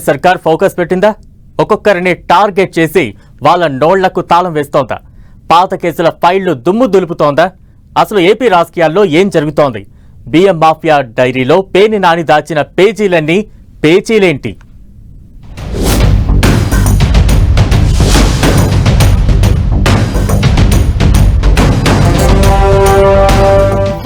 సర్కార్ ఫోకస్ పెట్టిందా? ఒక్కొక్కరిని టార్గెట్ చేసి వాళ్ళ నోళ్లకు తాళం వేస్తోందా? పాత కేసుల ఫైళ్లు దుమ్ము దులుపుతోందా? అసలు ఏపీ రాజకీయాల్లో ఏం జరుగుతోంది? బియ్యం మాఫియా డైరీలో పేర్ని నాని దాచిన పేజీలన్నీ పేచీలేంటి?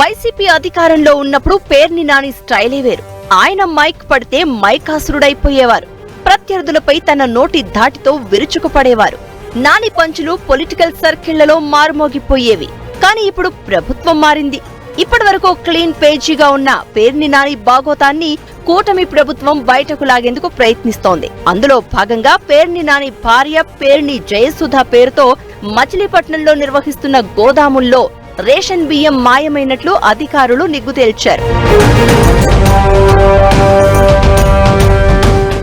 వైసీపీ అధికారంలో ఉన్నప్పుడు పేర్ని నాని స్టైలే వేరు. ఆయన మైక్ పడితే మైకాసురుడైపోయేవారు. ప్రత్యర్థులపై తన నోటి ధాటితో విరుచుకుపడేవారు. నాని పంచులు పొలిటికల్ సర్కిళ్లలో మారుమోగిపోయేవి. కానీ ఇప్పుడు ప్రభుత్వం మారింది. ఇప్పటివరకు క్లీన్ పేజీగా ఉన్న పేర్ని నాని బాగోతాన్ని కూటమి ప్రభుత్వం బయటకు లాగేందుకు ప్రయత్నిస్తోంది. అందులో భాగంగా పేర్ని నాని భార్య పేర్ని జయసుధ పేరుతో మచిలీపట్నంలో నిర్వహిస్తున్న గోదాముల్లో రేషన్ బియ్యం మాయమైనట్లు అధికారులు నిగ్గు తేల్చారు.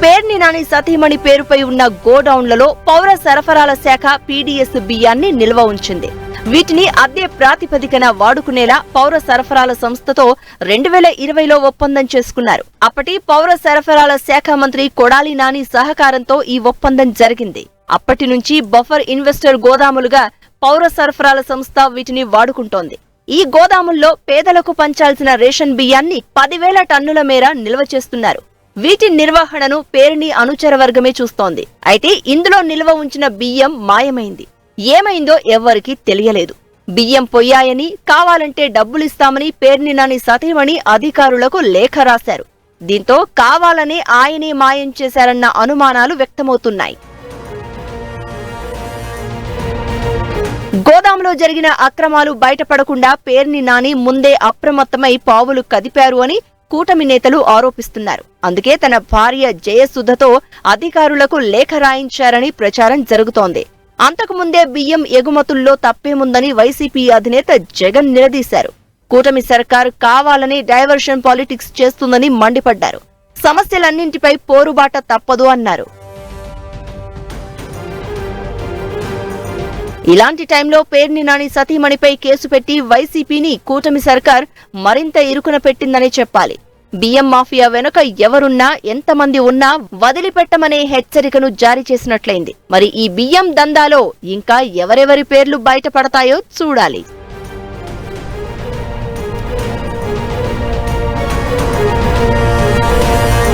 పేర్ని నాని సతీమణి పేరుపై ఉన్న గోడౌన్లలో పౌర సరఫరాల శాఖ పీడీఎస్ బియ్యాన్ని నిల్వ ఉంచింది. వీటిని అద్దె ప్రాతిపదికన వాడుకునేలా పౌర సరఫరాల సంస్థతో 2020లో ఒప్పందం చేసుకున్నారు. అప్పటి పౌర సరఫరాల శాఖ మంత్రి కొడాలి నాని సహకారంతో ఈ ఒప్పందం జరిగింది. అప్పటి నుంచి బఫర్ ఇన్వెస్టర్ గోదాములుగా పౌర సరఫరాల సంస్థ వీటిని వాడుకుంటోంది. ఈ గోదాముల్లో పేదలకు పంచాల్సిన రేషన్ బియ్యాన్ని 10,000 టన్నుల మేర నిల్వ చేస్తున్నారు. వీటి నిర్వహణను పేర్ని అనుచర వర్గమే చూస్తోంది. అయితే ఇందులో నిల్వ ఉంచిన బియ్యం మాయమైంది. ఏమైందో ఎవ్వరికీ తెలియలేదు. బియ్యం పొయ్యాయని, కావాలంటే డబ్బులిస్తామని పేర్ని నాని సతీమణి అధికారులకు లేఖ రాశారు. దీంతో కావాలనే ఆయనే మాయం చేశారన్న అనుమానాలు వ్యక్తమవుతున్నాయి. గోదాంలో జరిగిన అక్రమాలు బయటపడకుండా పేర్ని నాని ముందే అప్రమత్తమై పావులు కదిపారు అని కూటమి నేతలు ఆరోపిస్తున్నారు. అందుకే తన భార్య జయసుధతో అధికారులకు లేఖ రాయించారని ప్రచారం జరుగుతోంది. అంతకుముందే బియ్యం ఎగుమతుల్లో తప్పేముందని వైసీపీ అధినేత జగన్ నిలదీశారు. కూటమి సర్కారు కావాలని డైవర్షన్ పాలిటిక్స్ చేస్తుందని మండిపడ్డారు. సమస్యలన్నింటిపై పోరుబాట తప్పదు అన్నారు. ఇలాంటి టైంలో పేర్ని నాని సతీమణిపై కేసు పెట్టి వైసీపీని కూటమి సర్కార్ మరింత ఇరుకున పెట్టిందనే చెప్పాలి. బియ్యం మాఫియా వెనుక ఎవరున్నా, ఎంతమంది ఉన్నా వదిలిపెట్టమనే హెచ్చరికను జారీ చేసినట్లయింది. మరి ఈ బియ్యం దందాలో ఇంకా ఎవరెవరి పేర్లు బయటపడతాయో చూడాలి.